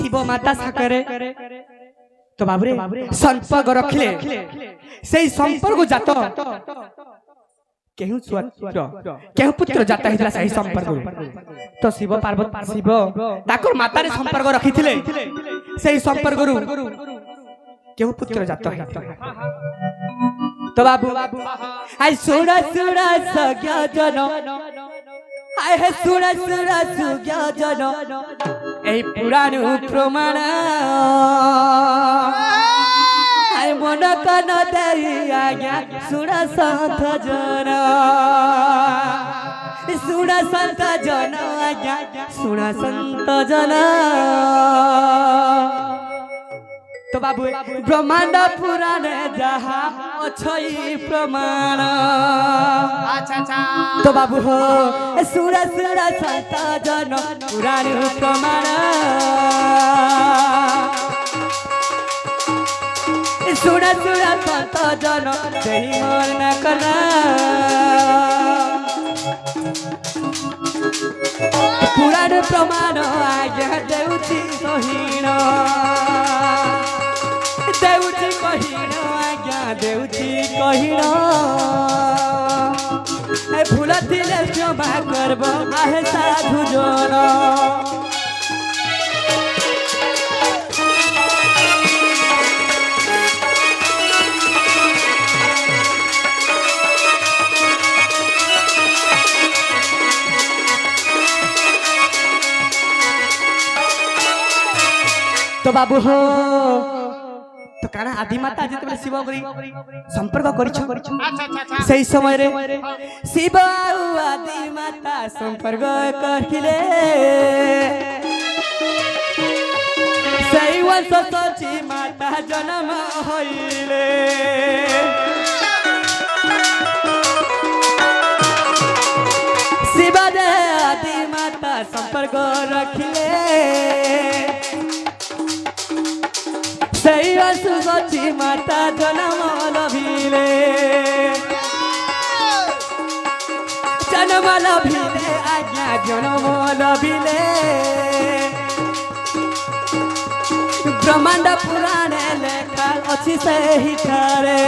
शिव माता साकरे तो बाबरे संपर्क रखले सेई संपर्क जात केहू स्वत्र केहू पुत्र जाता हिला सही संपर्क तो शिव पार्वती शिव ताकर माता रे संपर्क रखिथिले सेई संपर्क रु केहू पुत्र जात तो बाबू आई सुड़ा सुड़ा सज्ञा जन आई है सुड़ा सुड़ा सुज्ञा जन ए पुराण प्रमाण आई मन कन देई आज्ञा सुड़ा संत जन सुड़ा संत जन आज्ञा सुड़ा संत जन तो बाबू ब्रह्मांड पुराण जहा अछई प्रमाण तो बाबू हो सुरा सुरा संत जन पुराण प्रमाण सुरा सुरा संत जन देहि मन न कला पुराण प्रमाण आज्ञा देउछि कहिण देउछि कहिण आज्ञा देउछि कहिण ए भूल थिले क्षमा करब आहे साधु जन तो बाबू हो तो काना आदि माता जेते शिव गरी संपर्क करिछ सही समय रे शिव आदि माता संपर्क करखिले सही वंश सची माता जन्म होइले शिव आदि माता संपर्क रखिले सही असुची माता जन्म लभिले आज्ञा जन्म लभिले ब्रह्मांड पुराण लेखा अच्छी सही ठारे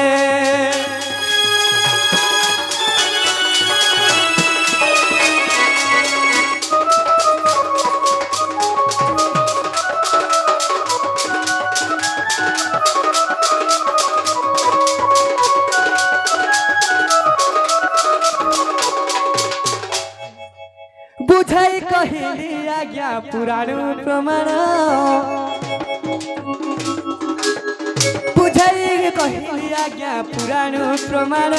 बुझाई कहिली आज्ञा पुराण प्रमाण बुझाई कहिली आज्ञा पुराण प्रमाण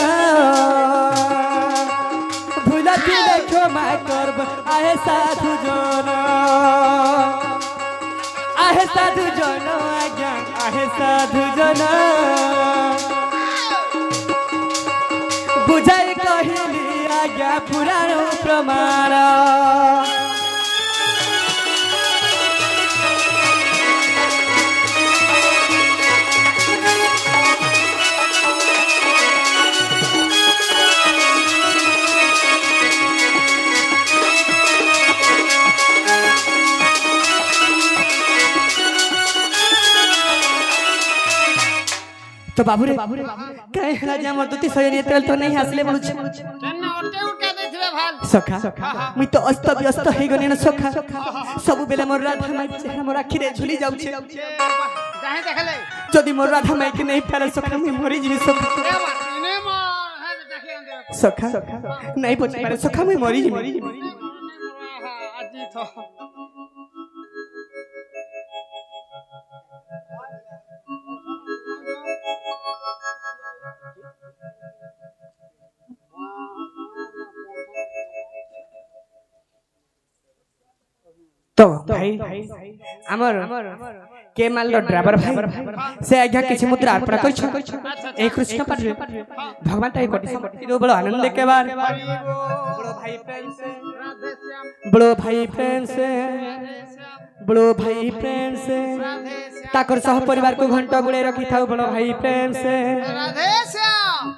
भूल थिले क्षमा करब आहे साधु जन आज्ञा आहे साधु जन बुझाई कहिली आज्ञा पुराण प्रमाण तो बाबू रे कहे राजा हमर दुती सयनी तेल तो नहीं हसले बोलु छ केना ओटे उठा देथिबे भाल सखा मुई तो अस्त व्यस्त हे गने न सखा सब बेले मोर राधा माई चेहरा मोर आखि रे झुली जाउ छे जाहे देखले जदी मोर राधा माई के नहीं पाले सखा मुई मरि जिनी सखा नहीं पछ पारे सखा मुई मरि जिनी आजी तो तो भाई हमर के मान लो ड्राइवर भाई से आज्ञा किछि मुद्रा अर्पण करै छ ए कृष्ण पाठ भगवान ताई कोटि बड़ो आनंद के बार बड़ो भाई प्रेम से ताकर सह परिवार को घंटा गुड़े रखी थाउ बड़ो भाई प्रेम से राधे श्याम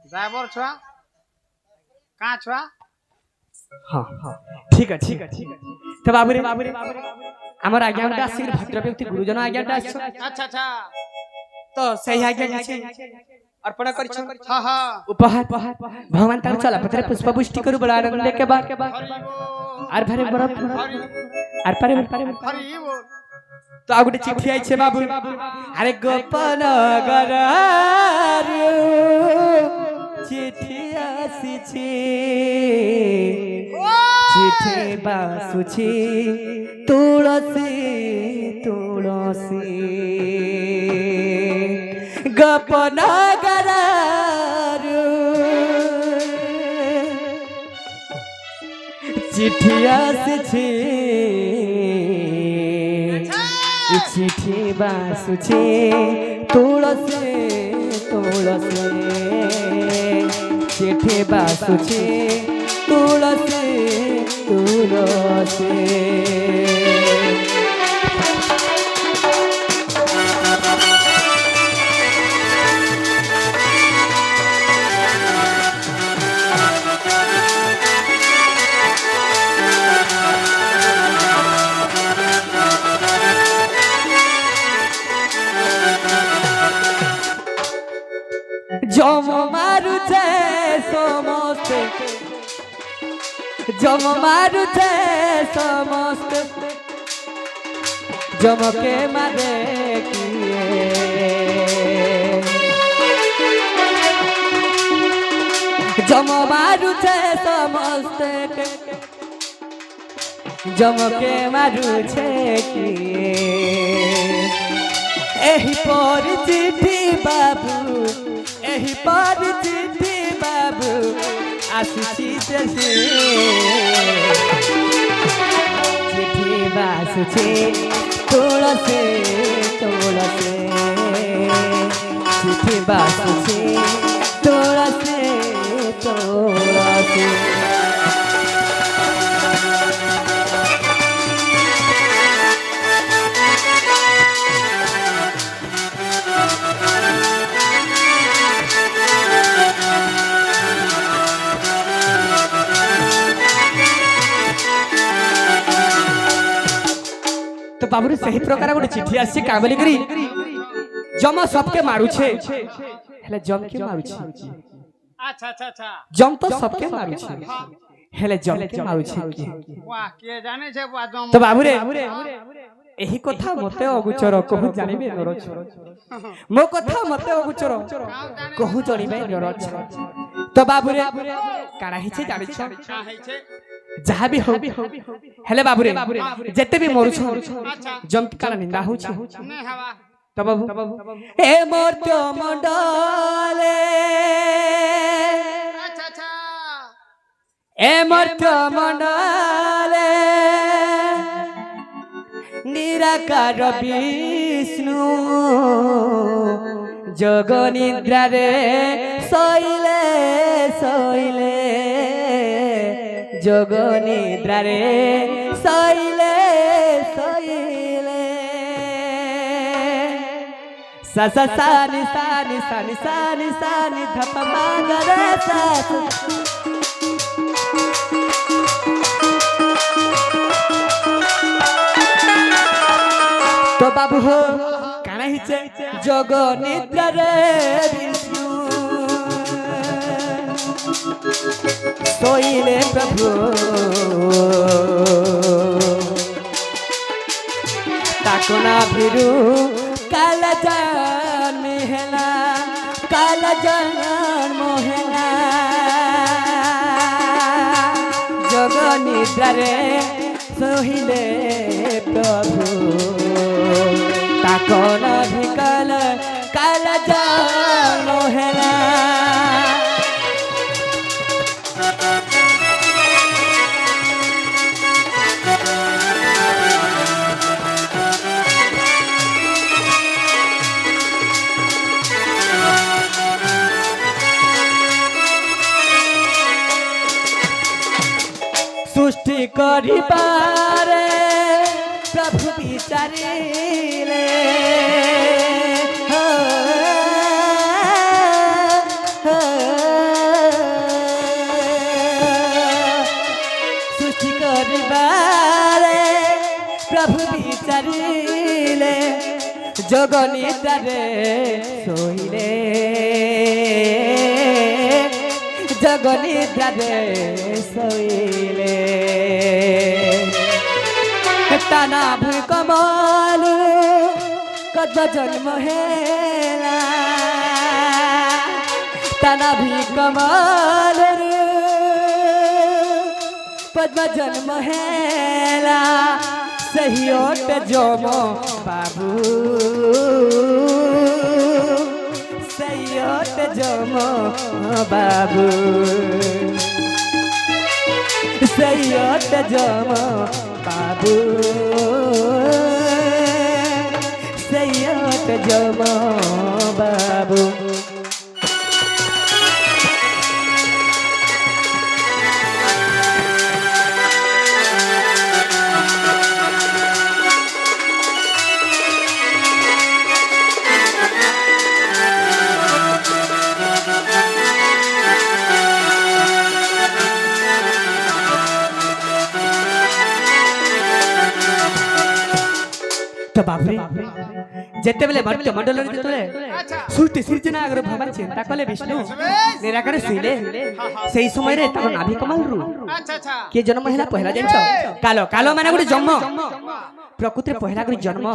ड्राइवर छुआ कहाँ छुआ हाँ ठीक আছে তো বাবুরে আমার আজ্ঞাটা আসছে ভদ্র ব্যক্তি গুরুজন আজ্ঞাটা আসছে আচ্ছা আচ্ছা তো সেই আজ্ঞা নিচে अर्पण करिछ हाँ हाँ उपहार भगवान तार चला पत्रे पुष्प पुष्टि करू बड़ा आनंद के बाद आर भरे बरफ आर पारे हरि बोल तो आ गोटे चिट्ठी आइछे बाबू अरे गोपन गरार चिट्ठी आसीछे चिट्ठी बासुछी तुलसी तुलसी गोपन गरार चिट्ठी आसीछे चिट्ठी बासुछे तुलसी तुलसी चिट्ठी बासुछे तुलसी तुलसी जम मारुछे समस्ते जम मारुछे समस्ते जमके मारे किए जम मारुछे समस्ते जमके मारुछे किए एही पर चिट्ठी बाबू एही पर चिट्ठी बाबू आसुची चिट्ठी बासुची तुलसी तुलसी चिट्ठी बासुची तुलसी तुलसी तो बाबू सही प्रकार गोटे चिट्ठी आसी का बोली करी जम सबके मारुछे हेले जम के मारुछे अच्छा अच्छा अच्छा जम तो सबके मारुछे हेले जम के मारुछे वाह के जाने छे बाजम तो बाबू रे एही कथा मते अगुचर कहू जानिबे नरछ मो कथा मते अगुचर कहू जानिबे नरछ तो बाबू रे काना हिचे जानि छ का है छे जहा भी हो हेले बाबू रे जेते भी मरु छ अच्छा जम काना निंदा हो छ ने हवा तो बाबू ए मोर्त्य मंडले अच्छा अच्छा ए मोर्त्य मंडले निराकार विष्णु जग निद्रा रे शैले शैले जग निद्रा रे शैले शैले सा सा सा नि सा नि सा नि सा नि सा नि धप मा ग रे सा तो बाबू हो काना हिचे जग निद्रा रे विष्णु सोइले प्रभु ताकोना भिरु काला जान हेला काला जान मोहना जग निद्रा रे सोइले प्रभु ताकोना भिकल काला जान मोहना सृष्टि करिबारे प्रभु विचारिले सृष्टि करिबारे प्रभु विचारिले जगनिद्रारे सोइले जगनिद्रारे सोइले टाना भूकमल कद जन्म हेला टाना भूकमल पद्म जन्म हेला सही ओट जोमो बाबू सही ओट जोमो बाबू सही ओट जोमो बाबू सही ओट जोमो बाबू तो बाबरे जेते बेले मर्त्य मंडल जेते सृष्टि सृजना अगर भगवान चिंता कले विष्णु निराकार सुइले सेही समय रे तार नाभि कमल रु अच्छा अच्छा के जन्म हैला पहिला जंच कालो कालो माने गुडी जन्म प्रकृति पहला गुडी जन्म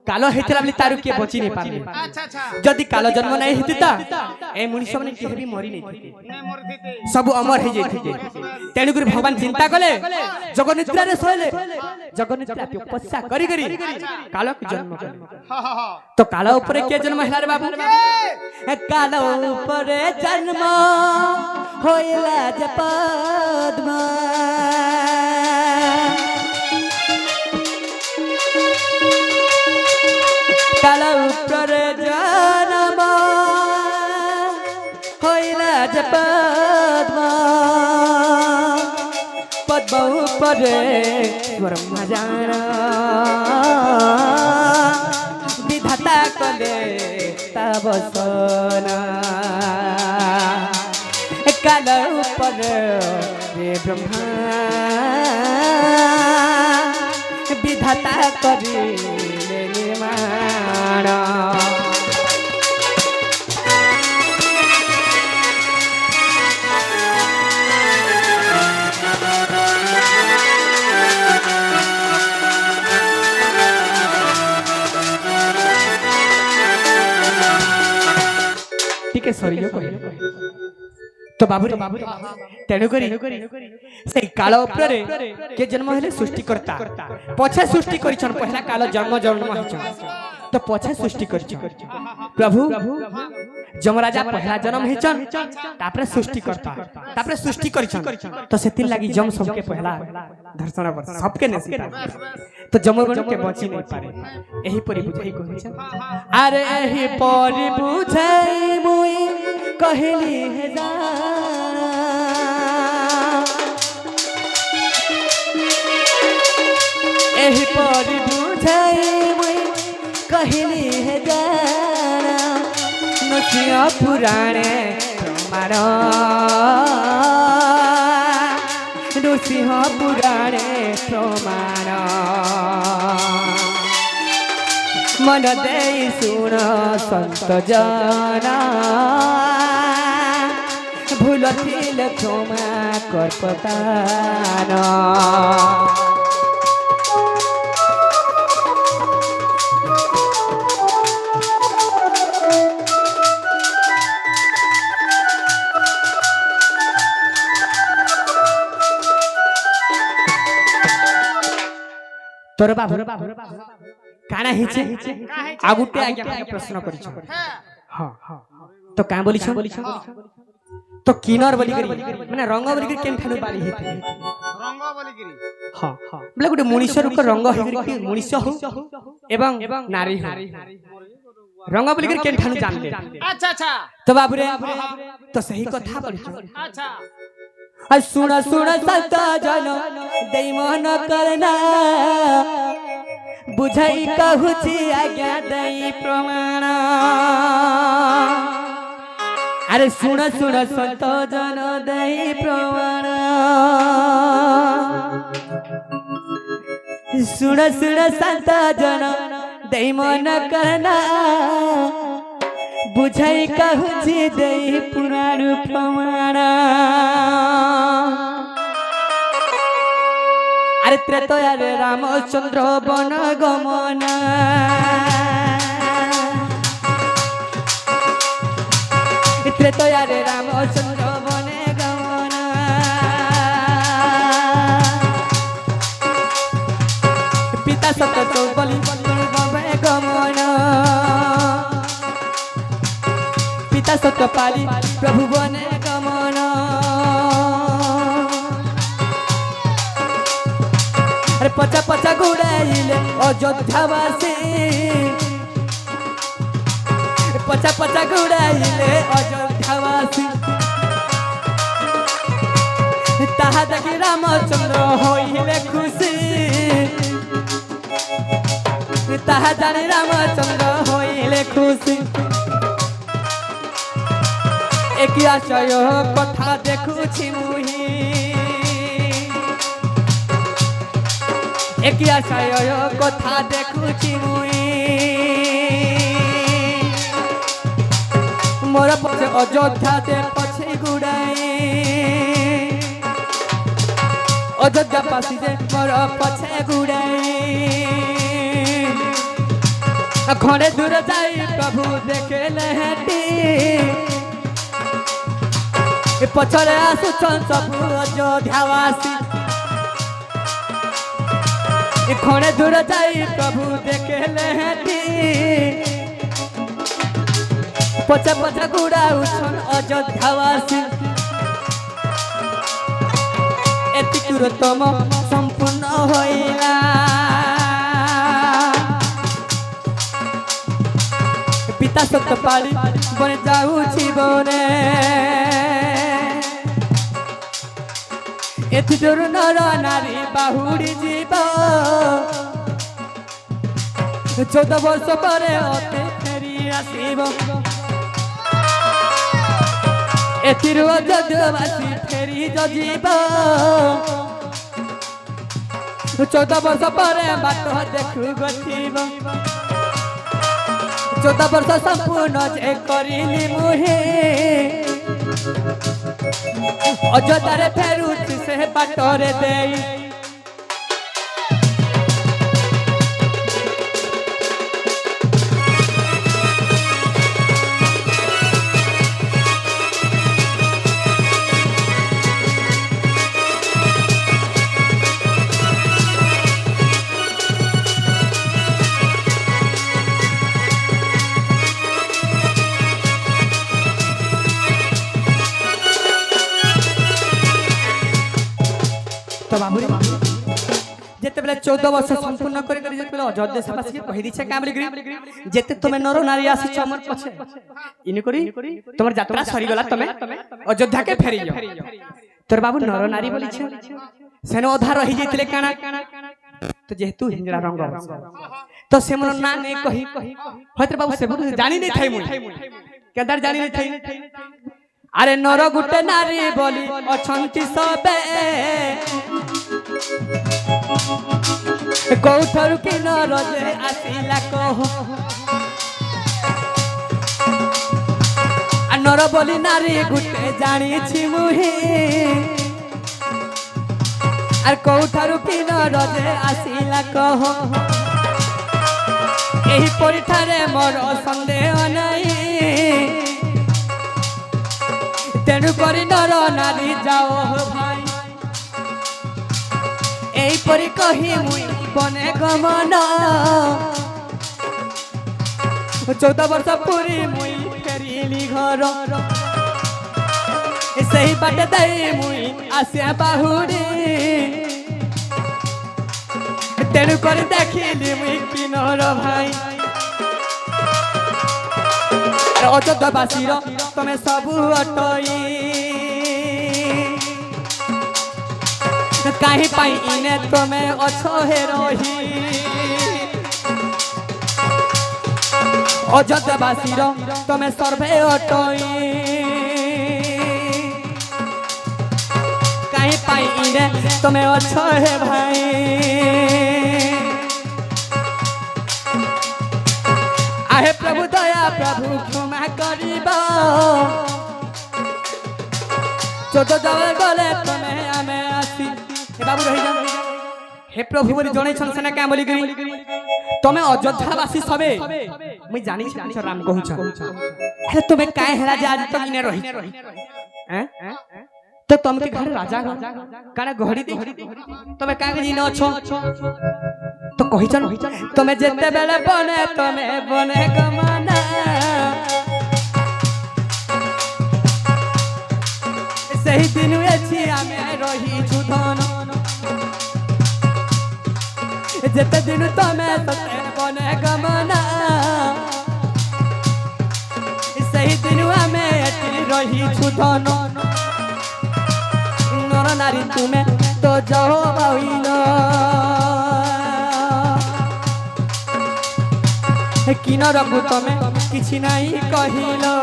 कालो हेतला बली तारु के बची नै पारले अच्छा अच्छा जदि कालो जन्म नै हेतिता ए मनुष्य माने केहबी मरि नै थिते ने मरथिते सब अमर हे जैथिते तेनु गुरी भगवान चिंता कले जगनिद्रा रे सोइले जगनिद्रा तपस्या करी करी कालो के जन्म हां हां तो कालो ऊपर के जन्म हैला रे बाबू कालो ऊपर जन्म होइला ज पद्मा कालो ऊपर जन्म होइला ज पद्मा पद्मा ऊपर ब्रह्मा जाना विधाता कले तबसना काल ऊपर रे ब्रह्मा विधाता करिले निर्माण टिके सरियो कहि तो बाबू तेणु करी से काल ऊपर के जन्म हेले सृष्टि करता पछे सृष्टि करिछन पहला काल जन्म जन्म हिचन तो पछे सृष्टि करिछन प्रभु जमराजा पहला जन्म हिचन तापरे सृष्टि करता तापरे सृष्टि करिछन तो सेतिन लागि जम सबके पहला दर्शन पर सबके नसीब तो जमगण के बची नहीं पारे एही परि बुझाई कहै अरे एही परि बुझाई मुई कहली हे जाना एही परि बुझाई मुई कहली हे जाना नसिया पुराणे प्रमाण नृसिंह पुराणे प्रमाण मन दे सुन संत जना भूल थिल क्षमा कर्पतान तोर बाबू काना हिचे आगुटे आज्ञा प्रश्न करिछ हां तो का बोलिछ तो किनर बोली करी माने रंग बोली करी केन ठानु बाली हेते रंग बोली करी हां बोले गुटे मनुष्य रूप रंग हे करी मनुष्य हो एवं नारी हो रंग बोली करी केन ठानु जान ले अच्छा अच्छा तो बाबू रे तो सही कथा बोलिछ अच्छा सुन सुन संत जन देई मन करना बुझाई कहूची आज्ञा देई प्रमाण अरे सुन सुन संत जन देई प्रमाण सुन सुन संत जन दे मन करना बुझाई कहूँ दे पुराण प्रमाण अरे त्रेतया रे रामचंद्र वन गमन त्रेतया रे रामचंद्र वन गमन पिता सत्य बलि गमन पिता सत्य पाली प्रभु बने गमन अरे पचा पचा घुड़ाइले अयोध्यावासी पचा पचा घुड़ाइले अयोध्यावासी ताहा देखी रामचंद्र होइले खुशी ताहा जानी रामचंद्र होइले खुशी एक आशय कथा देखुछि मुही एक आशय कथा देखुछि मुई मोर पछे अयोध्या दे पछे गुड़ाई अयोध्या पासी दे मोर पछे गुड़ाई खड़े दूर जाई प्रभु देखेले हेटी पछरे आसुछन सब अयोध्यावासी खड़े दूर जाई प्रभु देखेले हेटी पछे पछे गुड़ा उछन अयोध्यावासी एतिकुरतम संपूर्ण होइला पिता सत्य पाली बने जाऊछि बने एति दूर नर नारी बाहुड़ी जीव 14 वर्ष पर अते फेरी आसीब एतिरु अयोध्यावासी फेरी जीव 14 वर्ष पर बाट देखु गथिब 14 वर्ष संपूर्ण जे करिली मुहे अयोध्या फेरुछि से बाटरे देई तो बाबू जेते बेले 14 वर्ष संपूर्ण करे करे जेते बेले अयोध्या से पासी कहि दिछे कामली गिरी जेते तमे नर नारी आसी चमर पछे इनि करी तमर यात्रा सरी गला तमे अयोध्या के फेरी जाओ तोर बाबू नर नारी बोली छे सेनो अधा रही जेतले काना तो जेतु हिंजरा रंग तो से मोर ना नै कहि होतर बाबू से जानि नै थाई मुई केदार जानि नै थाई अरे नर गुटे नारी बोली अछंती सबे कौथरु की नर जे आसिला कहो आ नर बोली नारी गुटे जानी छि मुही आर कौथरु की नर जे आसिला कहो एही परिठारे मोर संदेह नहीं तेनु करी नर नारी जाओ भाई एई परी कही मुई बने गमन 14 वर्ष पूरी मुई फेरिली घर सही बाट दई मुई आसिया बाहुड़ी तेनु करी देखिली मुई किनर भाई अयोध्यावासी तमे सबू अटई कहीं पाई इने तमे अच्छो हे रही अयोध्यावासी तमे सर्वे अटई कहीं पाई इने तमे अच्छो हे भाई हे प्रभु दया प्रभु क्षमा करिबा चोद जब गले तमे आमे आसी हे बाबू रही जा हे प्रभु बोली जणे छन सेना का बोली गरी तमे अयोध्या वासी सबे मैं जानी छ राम कहू छ हे तमे काहे हेरा जे आज तक ने रही हैं तो तुम के घर राजा काना घड़ी दे तमे काहे जी न छो तो कहि छन तमे जेते बेले बने गमना सही दिन अछि आमे रही छुधन जेते दिन तमे सते बने गमना सही दिन आमे रही छुधन नर नारी तुमे तो जाओ बाइलो किन रखु तमे किछि नहीं कहिलो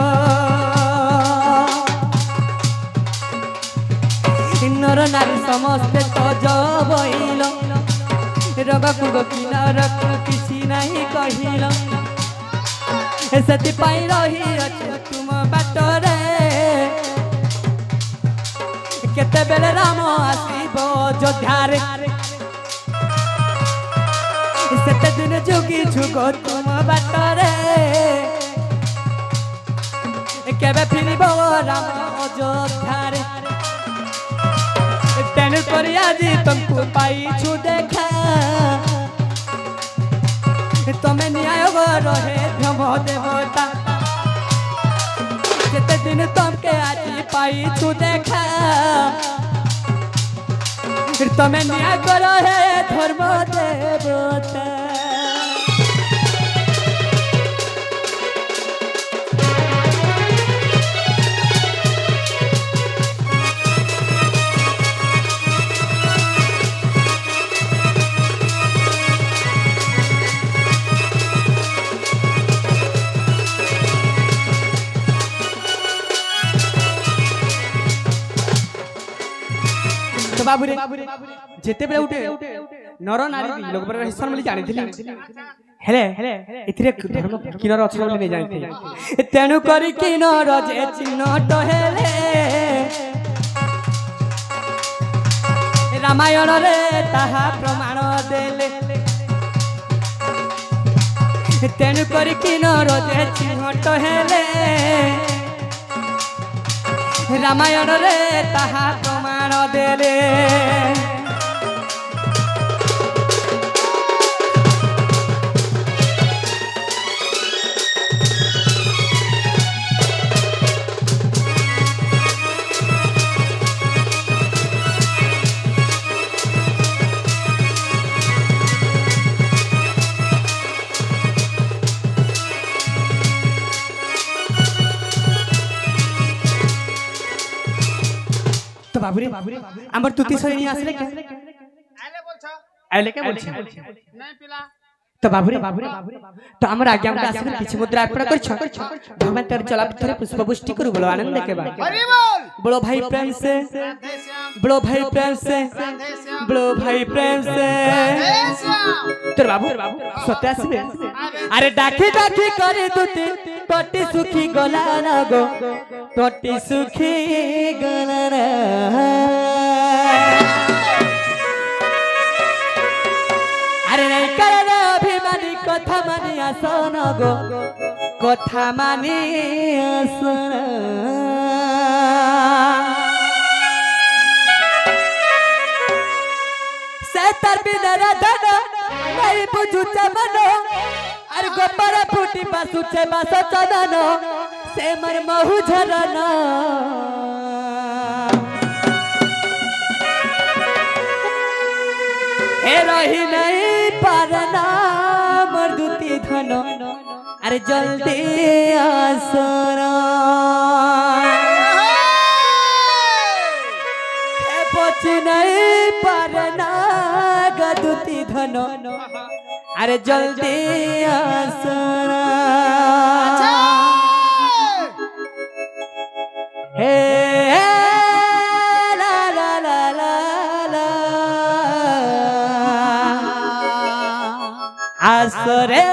नर नारी समस्ते तो जाओ बाइलो रबकु किन रखु किछि नहीं कहिलो सती पाई रही अछि तुम बाटरे केते बेले राम आसीबो अयोध्यारे सेते दिन जोगी जुगो तुम बाटरे केबे फिरिबो राम अयोध्यारे तेनु करी आज तुमको पाई छु देखा तमे न्याय रहे भ्रम देवता केते दिन तुमके आज पाई छु देखा तमे न्याय करो हे धर्म देवता बाबू रे जेते बेले उठे नर नारी लोग पर हिस्सा मिली जानि थिली हेले इथिरे धर्म किनर अछि बोली नै जानि थिली तेनु करी किनर जे चिन्हट हेले रामायण रे ताहा प्रमाण देले तेनु करी किनर जे चिन्हट हेले रामायण रे ताहा प्रमाण देले तो बाबू रे हमर तुति सही आसले के आइले के बोलछ नहीं पिला तो बाबू रे तो हमर आज्ञा में आसले किछ मुद्रा अर्पण कर छ भगवान तेरे चला थोड़े पुष्प पुष्टि करू बोलो आनंद के बाद हरि बोल बोलो भाई प्रेम से बोलो भाई प्रेम से बोलो भाई प्रेम से तेरे बाबू सत्य आसले अरे डाकी करे तुति टटी सुखी गला ना गो टटी सुखी गला ना अरे नहीं करे अभिमानी कथा मानी आसन गो कथा मानी आसन से तर बिना धन नहीं बुझु चमनो अरे गोपर फूटी बासु छे बास चदन से मर महु झरन हे रही नहीं पारना मर्दुती धन अरे जल्दी आसर हे पची नहीं पारना गदुती धन अरे जल्दी आसर हे ला ला ला ला ला आसरे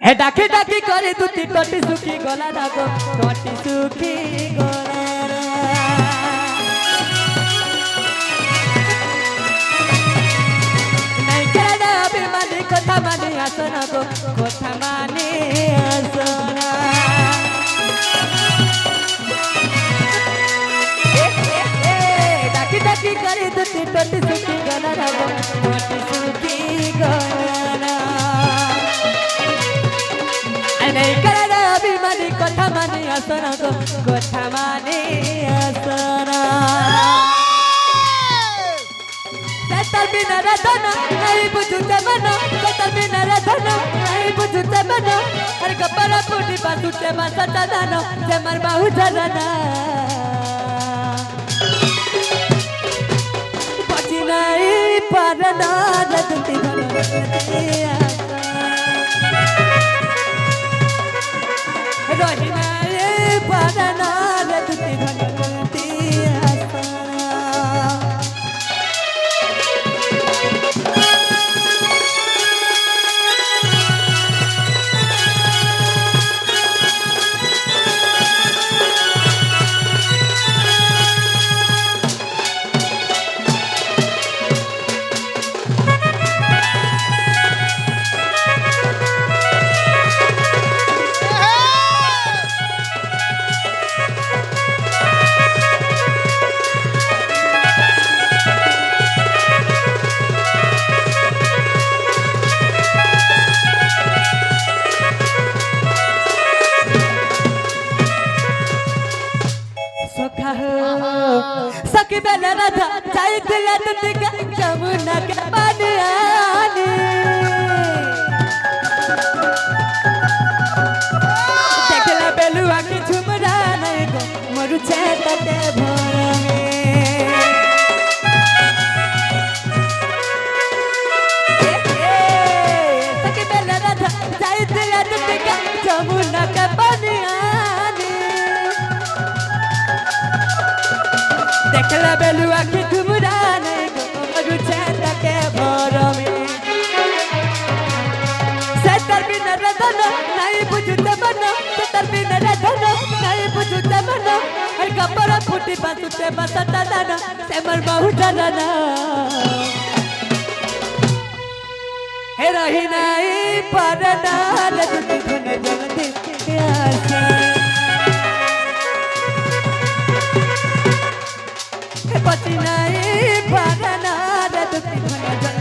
হে ডাকি ডাকি করে দুটি টটি সুখী গলা রাগো টটি সুখী গলা নাই কেডা অভিমানী কথা মানে আসনা গো কথা মানে আসনা ডাকি ডাকি করে দুটি টটি সুখী গলা রাগো টটি সুখী গলা নাই কেডা অভিমানী কথা মানে আসনা গো কথা মানে আসনা Setal binar adana, nahi bujute mano. Setal binar adana, nahi bujute mano. Har kapara pudi basute basata dano, semar bahu jalana. Pachi nahi parana, jadti dhano Rohi nahi parana, jadti dhano सखी बेला राधा चाय दिला तुझका जमुना के पानी आनी देखला बेलुआ की झुमरा नहीं गो मरु छेता ते भोर में सखी बेला राधा चाय दिला तुझका जमुना के पानी आनी देखला बेलुआ की झुमरा नहीं गो मरु छेता के भोर में सेतर बिना रदनो नहीं बुझते मनो सेतर बिना रदनो नहीं बुझते मनो हर कपड़ा फूटी बासुते बसता दाना सेमर बहु डरना हे रही नहीं परना लगती धन जलती आशा पति नहीं परना लगती धन